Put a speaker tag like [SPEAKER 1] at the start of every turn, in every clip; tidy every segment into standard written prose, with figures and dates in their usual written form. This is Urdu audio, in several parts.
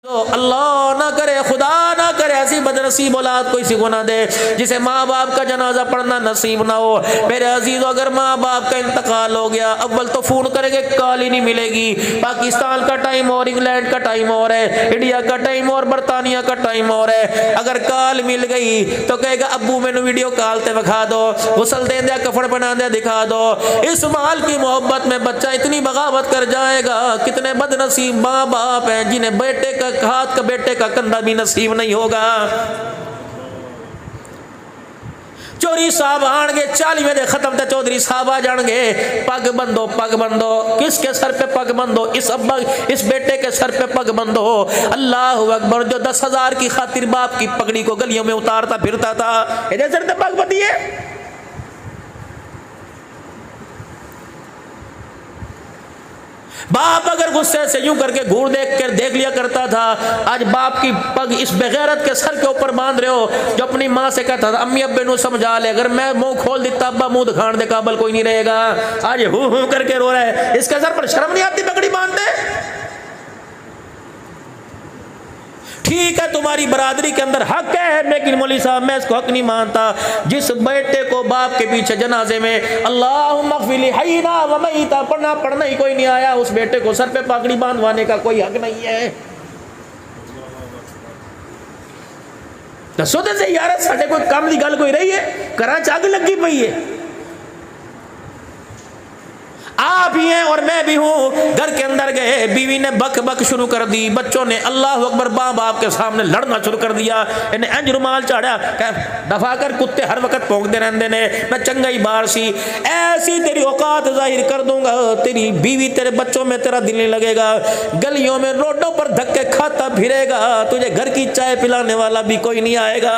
[SPEAKER 1] اللہ نہ کرے، خدا نہ کرے ایسی بدنصیب اولاد کوئی سی کو نہ دے جسے ماں باپ کا جنازہ پڑھنا نصیب نہ ہو۔ میرے عزیزو، اگر ماں باپ کا انتقال ہو گیا، اول تو فون کرے گے، کال ہی نہیں ملے گی۔ پاکستان کا ٹائم اور انگلینڈ کا ٹائم اور ہے، انڈیا کا ٹائم اور برطانیہ کا ٹائم اور ہے۔ اگر کال مل گئی تو کہے گا ابو میں نے ویڈیو کال تے دکھا دو، غسل دے دیا، کفن بنا دیا، دکھا دو۔ اس مال کی محبت میں بچہ اتنی بغاوت کر جائے گا۔ کتنے بد نصیب ماں باپ ہیں جنہیں بیٹے کا ہاتھ کا بیٹے کا کندھا بھی نصیب نہیں ہوگا۔ چوری صاحب آن گے 40 میں دے ختم تے چودھری صاحب آ جان گے، پگ بندو پگ بندو۔ کس کے سر پہ پگ بندو؟ اس بیٹے کے سر پہ پگ بندو۔ اللہ اکبر، جو 10,000 کی خاطر باپ کی پگڑی کو گلیوں میں اتارتا پھرتا تھا، یہ سر پہ پگ بندیے۔ باپ اگر غصے سے یوں کر کے گھور دیکھ لیا کرتا تھا، آج باپ کی پگ اس بغیرت کے سر کے اوپر باندھ رہے ہو جو اپنی ماں سے کہتا تھا امی ابے نو سمجھا لے، اگر میں منہ کھول دیتا ابا منہ دکھان دے قابل کوئی نہیں رہے گا۔ آج ہوں کر کے رو رہا ہے، اس کے سر پر شرم نہیں آتی پگڑی باندھتے؟ ٹھیک ہے تمہاری برادری کے اندر حق ہے، لیکن مولوی صاحب میں اس کو حق نہیں مانتا۔ جس بیٹے کو باپ کے پیچھے جنازے میں اللہم اغفر لی حینا و میتا پڑھنا ہی کوئی نہیں آیا، اس بیٹے کو سر پہ پگڑی باندھوانے کا کوئی حق نہیں ہے۔ دسو تے سے یار ساڈے کوئی کام دی گل کوئی رہی ہے؟ کراں چاگ لگی پئی ہے۔ آپ بھی ہیں اور میں بھی ہوں، گھر کے اندر گئے، بیوی نے بک بک شروع کر دی، بچوں نے اللہ اکبر ماں باپ کے سامنے لڑنا شروع کر دیا۔ انہیں انج رومال چاڑیا کہ دفع کر، کتے ہر وقت پونکتے رہندے نے، میں چنگا ہی بار سی، ایسی تیری اوقات ظاہر کر دوں گا، تیری بیوی تیرے بچوں میں تیرا دل نہیں لگے گا، گلیوں میں روڈوں پر دھکے کھاتا پھرے گا، تجھے گھر کی چائے پلانے والا بھی کوئی نہیں آئے گا،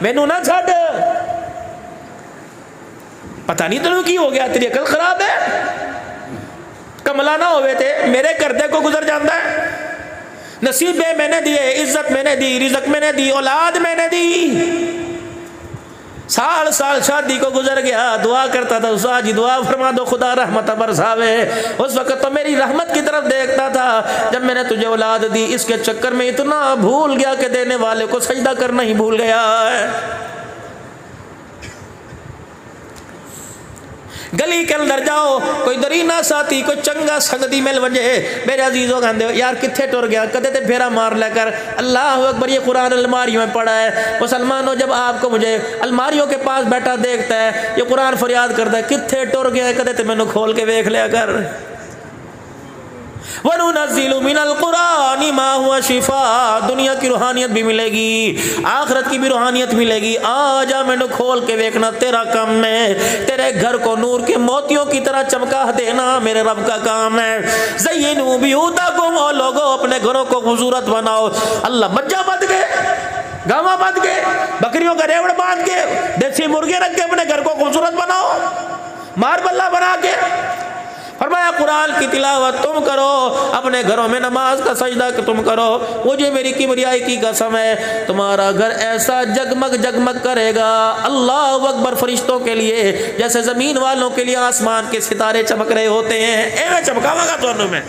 [SPEAKER 1] مینوں نہ چھڈ۔ پتہ نہیں تینوں کی ہو گیا، تیری عقل خراب ہے؟ کملا نہ ہوئے تھے، میرے کردے کو گزر جاندہ ہے۔ نصیبے میں نے دیے، عزت میں نے دی، رزق میں نے دی، اولاد میں نے دی۔ سال شادی کو گزر گیا، دعا کرتا تھا استاد جی دعا فرما دو خدا رحمت برساوے۔ اس وقت تو میری رحمت کی طرف دیکھتا تھا، جب میں نے تجھے اولاد دی اس کے چکر میں اتنا بھول گیا کہ دینے والے کو سجدہ کرنا ہی بھول گیا ہے۔ گلی کے اندر جاؤ، کوئی درینا ساتھی، کوئی چنگا سنگتی مل وجے، میرے عزیزوں کہندے یار کتھے ٹر گیا، کدے تے پھیرا مار لے کر۔ اللہ اکبر، یہ قرآن الماریوں میں پڑھا ہے۔ مسلمانوں جب آپ کو مجھے الماریوں کے پاس بیٹھا دیکھتا ہے، یہ قرآن فریاد کرتا ہے کتھے ٹر گیا، کدے تے مینوں کھول کے دیکھ لیا کر۔ وَنُنَزِّلُ مِنَ الْقُرْآنِ مَا هُوَ شِفَاء، دنیا کی روحانیت بھی ملے گی، آخرت کی بھی روحانیت ملے گی۔ آجا میں نے کھول کے دیکھنا، تیرا کام ہے، تیرے گھر کو نور کے موتیوں کی طرح چمکا دینا میرے رب کا کام ہے۔ زَيِّنُوا بِيُوتَكُمْ، او لوگوں اپنے گھروں کو خوبصورت بناؤ۔ اللہ مجھا بد گئے، گاواں بد گئے، بکریوں کا ریوڑ باندھ کے، دیسی مرغے رکھ کے اپنے گھر کو خوبصورت بناؤ، ماربلہ بنا کے۔ فرمایا قرآن کی تلاوت تم کرو، اپنے گھروں میں نماز کا سجدہ تم کرو، مجھے میری کبریائی کی قسم ہے تمہارا گھر ایسا جگمگ جگمگ کرے گا اللہ اکبر فرشتوں کے لیے جیسے زمین والوں کے لیے آسمان کے ستارے چمک رہے ہوتے ہیں، ایویں چمکاواں گا تانوں میں۔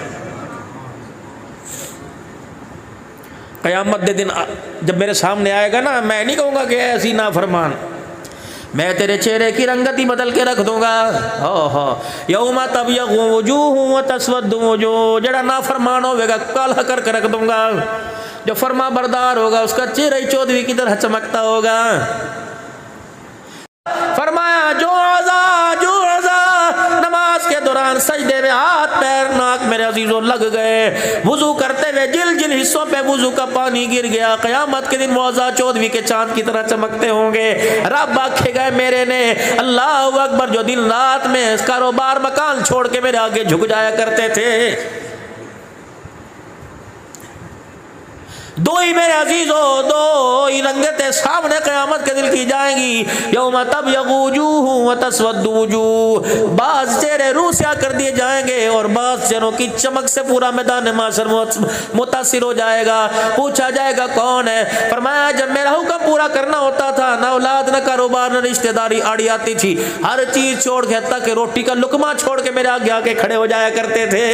[SPEAKER 1] قیامت دے دن جب میرے سامنے آئے گا نا، میں نہیں کہوں گا کہ ایسی نافرمان، میں تیرے چہرے کی رنگت ہی بدل کے رکھ دوں گا۔ یوم تبیض وجوہ وتسود وجوہ، جڑا نافرمان ہوے گا کالہ کر کے رکھ دوں گا، جو فرما بردار ہوگا اس کا چہرہ ہی چودھویں کی طرح چمکتا ہوگا۔ فرمایا جو عزا نماز کے دوران سجدے میں ہاتھ پیر ناک میرے عزیزوں لگ گئے، وضو کرتے ہوئے جن حصوں پہ وضو کا پانی گر گیا، قیامت کے دن معزہ چودھویں کے چاند کی طرح چمکتے ہوں گے۔ رب آکھے گئے میرے نے اللہ اکبر جو دن رات میں کاروبار مکان چھوڑ کے میرے آگے جھک جایا کرتے تھے، دو ہی میرے عزیزوں، دو ہی رنگتیں سامنے قیامت کے دل کی جائیں گی۔ یوم تبیض وجوہ وتسود وجوہ، بعض چہرے روسیا کر دیے جائیں گے اور بعض چہروں کی چمک سے پورا میدان معاشر متاثر ہو جائے گا۔ پوچھا جائے گا کون ہے؟ فرمایا جب میرا حکم پورا کرنا ہوتا تھا، نہ اولاد نہ کاروبار نہ رشتہ داری آڑی آتی تھی، ہر چیز چھوڑ کے حتیٰ کہ روٹی کا لقمہ چھوڑ کے میرے آگے آ کے کھڑے ہو جایا کرتے تھے۔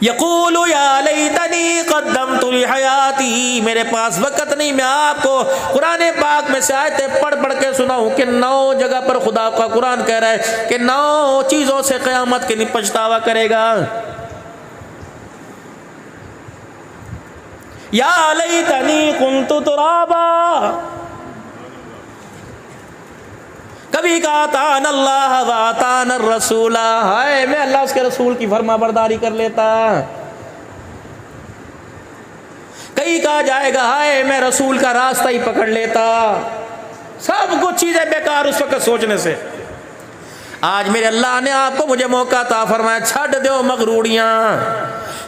[SPEAKER 1] یقول یا لیتنی قدمت لحیاتی، میرے پاس وقت نہیں، میں آپ کو قرآن پاک میں سے آیتیں پڑھ پڑھ کے سناؤں کہ 9 جگہ پر خدا کا قرآن کہہ رہا ہے کہ 9 چیزوں سے قیامت کے دن پچھتاوا کرے گا. یا لیتنی کنت ترابا، کبھی کہا اطعنا اللہ و اطعنا الرسول، ہائے میں اللہ اس کے رسول کی فرما برداری کر لیتا. کئی کہا جائے گا ہائے میں رسول کا راستہ ہی پکڑ لیتا. سب کچھ چیزیں بیکار اس وقت سوچنے سے. آج میرے اللہ نے آپ کو مجھے موقع عطا فرمایا، چھڈ دو مغروریاں.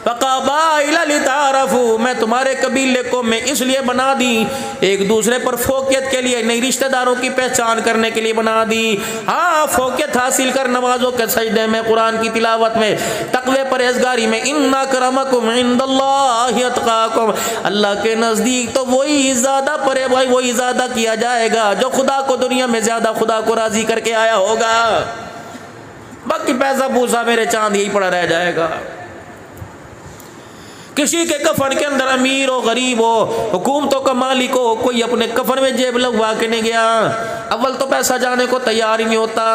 [SPEAKER 1] فقبائل لتعارفوا، میں تمہارے قبیلے کو میں اس لیے بنا دی، ایک دوسرے پر فوقیت کے لیے، نئی رشتہ داروں کی پہچان کرنے کے لیے بنا دی. ہاں فوقیت حاصل کر نمازوں کے سجدے میں، قرآن کی تلاوت میں، تقوی پرہیزگاری میں. ان اکرمکم عند اللہ اتقاکم، اللہ کے نزدیک تو وہی زیادہ وہی زیادہ کیا جائے گا جو خدا کو دنیا میں زیادہ خدا کو راضی کر کے آیا ہوگا. باقی پیسہ پوسا میرے چاند یہی پڑا رہ جائے گا. کسی کے کفن کے اندر امیر ہو غریب ہو حکومتوں کا مالک ہو، کوئی اپنے کفن میں جیب لگوا کے نہیں گیا. اول تو پیسہ جانے کو تیار ہی نہیں ہوتا،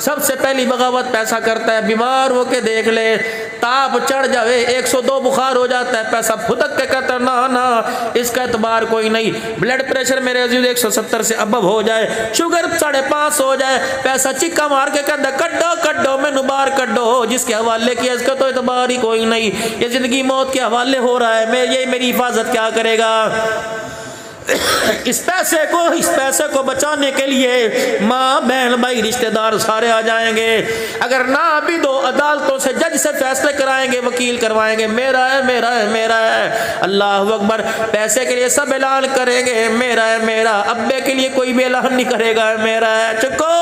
[SPEAKER 1] سب سے پہلی بغاوت پیسہ کرتا ہے. بیمار ہو کے دیکھ لے، تاپ چڑھ جاوے، 102 بخار ہو جاتا ہے، پیسہ پھدک کے کہتا ہے نا اس کا اعتبار کوئی نہیں. بلڈ پریشر میرے عزیز 170 سے ابو ہو جائے، شوگر 5.5 ہو جائے، پیسہ چکا مار کے کہتا ہے کڈو میں نبار کڈو، جس کے حوالے کیا اس کا تو اعتبار ہی کوئی نہیں. یہ زندگی موت کے حوالے ہو رہا ہے، یہ میری حفاظت کیا کرے گا؟ اس پیسے کو بچانے کے لیے ماں بہن بھائی رشتہ دار سارے آ جائیں گے. اگر نہ بھی دو، عدالتوں سے جج سے فیصلے کرائیں گے، وکیل کروائیں گے، میرا ہے میرا ہے میرا ہے. اللہ اکبر. پیسے کے لیے سب اعلان کریں گے میرا ہے میرا. ابے کے لیے کوئی بھی اعلان نہیں کرے گا میرا ہے. چکو.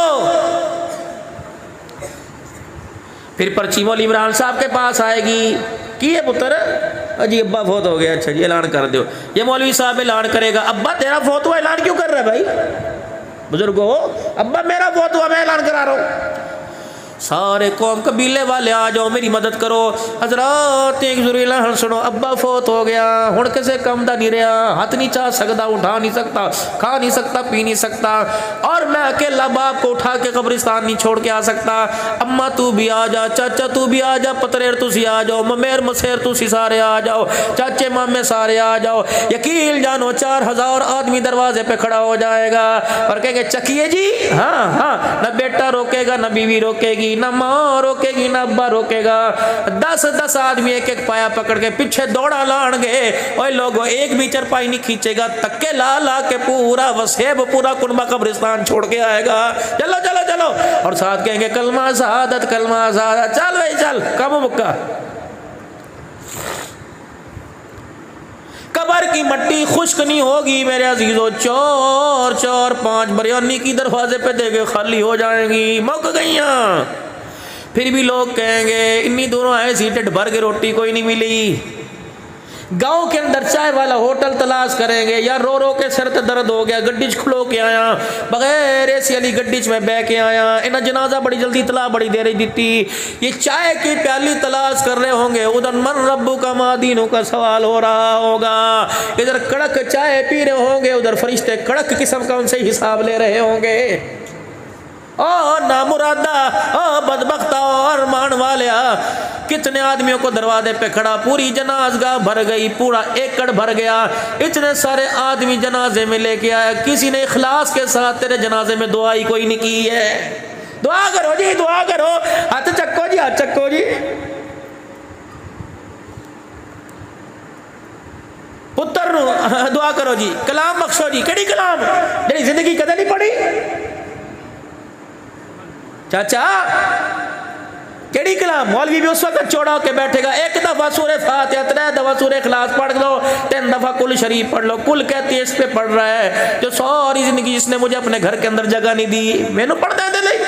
[SPEAKER 1] پھر پرچی مولوی عمران صاحب کے پاس آئے گی، کی ہے پتر؟ جی ابا فوت ہو گیا. اچھا جی اعلان کر دو. یہ مولوی صاحب اعلان کرے گا، ابا تیرا فوت ہوا اعلان کیوں کر رہا ہے بھائی؟ بزرگو، ابا میرا فوت ہوا میں اعلان کرا رہا ہوں. سارے قوم قبیلے والے آ جاؤ میری مدد کرو. حضرات ایک ضروری اعلان سنو، ابا فوت ہو گیا، ہن کسے کم دا نہیں رہا، ہاتھ نہیں چاہ سکتا، اٹھا نہیں سکتا، کھا نہیں سکتا، پی نہیں سکتا، اور میں اکیلا باپ کو اٹھا کے قبرستان نہیں چھوڑ کے آ سکتا. اما تو بھی آ جا، چاچا تو بھی آ جا، پتریر تسی آ جاؤ، ممیر مسیر تسی سارے آ جاؤ، چاچے مامے سارے آ جاؤ. یقین جانو 4000 آدمی دروازے پہ کھڑا ہو جائے گا اور کہیں گے چکیے جی. ہاں نہ بیٹا روکے گا، نہ بیوی روکے گی، نہ ماں روکے گی، نہ ابا روکے گا. 10 آدمی ایک ایک پایا پکڑ کے پیچھے دوڑا لان گے. اوے لوگو، ایک بھی چرپائی نہیں کھینچے گا، تکے لا کے پورا وسیب پورا کنبہ قبرستان چھوڑ کے آئے گا. چلو چلو چلو، اور ساتھ کہیں گے کلمہ شہادت کلمہ شہادت. چل بھائی چل، کم مکہ. قبر کی مٹی خشک نہیں ہوگی میرے عزیزو. چور 5 بریانی کی دروازے پہ دے گے، خالی ہو جائیں گی، مک گئیاں. پھر بھی لوگ کہیں گے انی دونوں ایسی ڈٹ بھر کے روٹی کوئی نہیں ملی. گاؤں کے اندر چائے والا ہوٹل تلاش کریں گے، یا رو کے سر تے درد ہو گیا، گڈی چ کھلو کے آیا، بغیر ایسی علی گڈی چ میں بہ کے آیا، انہاں جنازہ بڑی جلدی اطلاع بڑی دیر دیتی. یہ چائے کی پیالی تلاش کر رہے ہوں گے، ادھر من ربو کا ما دینوں کا سوال ہو رہا ہوگا. ادھر کڑک چائے پی رہے ہوں گے، ادھر فرشتے کڑک قسم کا ان سے حساب لے رہے ہوں گے. او نامرادہ، او بدبختہ، اور مان والیا، کتنے آدمیوں کو دروازے پہ کھڑا، پوری جنازگاہ بھر گئی، پورا ایکڑ بھر گیا، اتنے سارے آدمی جنازے میں لے کے آیا. کسی نے اخلاص کے ساتھ تیرے جنازے میں دعا ہی کوئی نہیں کی ہے. دعا کرو جی، دعا کرو، ہاتھ چکو جی، ہاتھ چکو جی. پتر نو دعا کرو جی، کلام بخشو جی. کیڑی کلام جڑی زندگی کدے نہیں پڑھی؟ چاچا کیڑی کلام؟ مولوی بھی اس وقت چوڑا ہو کے بیٹھے گا، 1 دفعہ سورہ فاتحہ، 3 دفعہ سورہ اخلاص پڑھ لو، 3 دفعہ کل شریف پڑھ لو. کل کہتی ہے اس پہ پڑھ رہا ہے جو ساری زندگی جس نے مجھے اپنے گھر کے اندر جگہ نہیں دی، میں نے پڑھ دے نہیں.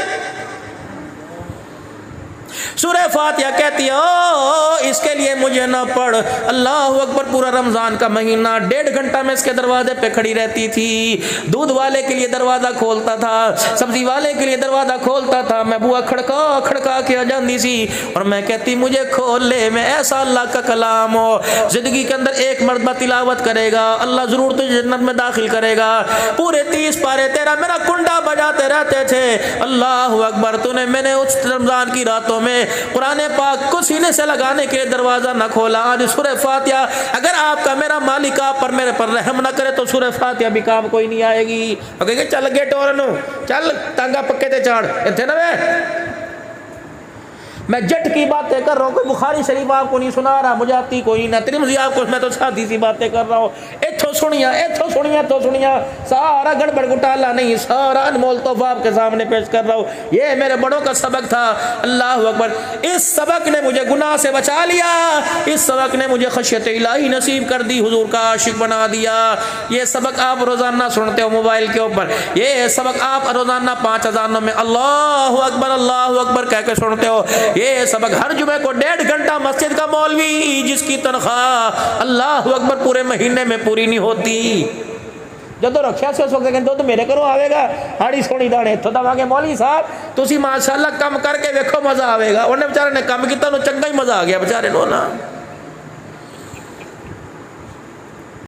[SPEAKER 1] سورہ فاتحہ کہتی ہے او اس کے لیے مجھے نہ پڑھ. اللہ اکبر. پورا رمضان کا مہینہ 1.5 گھنٹہ میں اس کے دروازے پہ کھڑی رہتی تھی. دودھ والے کے لیے دروازہ کھولتا تھا, سبزی والے کے لیے دروازہ کھولتا تھا. میں بوا کھڑکا کھڑکا کے آ جاندی سی اور میں کہتی مجھے کھول لے. میں ایسا اللہ کا کلام ہو زندگی کے اندر ایک مرتبہ تلاوت کرے گا اللہ ضرور تجھے جنت میں داخل کرے گا. پورے 30 پارے تیرا میرا کنڈا بجاتے رہتے تھے. اللہ اکبر. تو نے میں نے اس رمضان کی راتوں میں قرآن پاک کو سینے سے لگانے کے دروازہ نہ کھولا. آج سورہ فاتحہ اگر آپ کا میرا مالک آپ پر میرے پر رحم نہ کرے تو سورہ فاتحہ بھی کام کوئی نہیں آئے گی. کہ چل گے ٹورنو چل ٹانگا پکے تے چاڑ اتنے نہ میں جٹ کی باتیں کر رہا ہوں. کوئی بخاری شریف آپ کو نہیں سنا رہا, مجھے آتی کوئی نہ ترمذی آپ کو, میں تو سادی سی باتیں کر رہا ہوں. ایتھو سنیا سارا گڑبڑ گٹالا نہیں, سارا انمول تحفہ آپ کے سامنے پیش کر رہا ہوں. یہ میرے بڑوں کا سبق تھا. اللہ اکبر. اس سبق نے مجھے گناہ سے بچا لیا, اس سبق نے مجھے خشیت الہی نصیب کر دی, حضور کا عاشق بنا دیا. یہ سبق آپ روزانہ سنتے ہو موبائل کے اوپر, یہ سبق آپ روزانہ 5 اذانوں میں اللہ اکبر کہہ کے سنتے ہو. یہ سبق ہر جمعے کو 1.5 گھنٹہ مسجد کا مولوی جس کی تنخواہ اللہ اکبر پورے مہینے میں پوری نہیں ہوتی, جدو رکھیا سے اس وقت کہتے تو میرے کرو آئے گا ہاڑی سونی دانے تو دے مولوی صاحب تسی ماشاءاللہ کم کر کے ویکھو مزہ آئے گا. انہیں بیچارے نے کم کیتا نو چنگا ہی مزہ آ گیا بیچارے نو نا.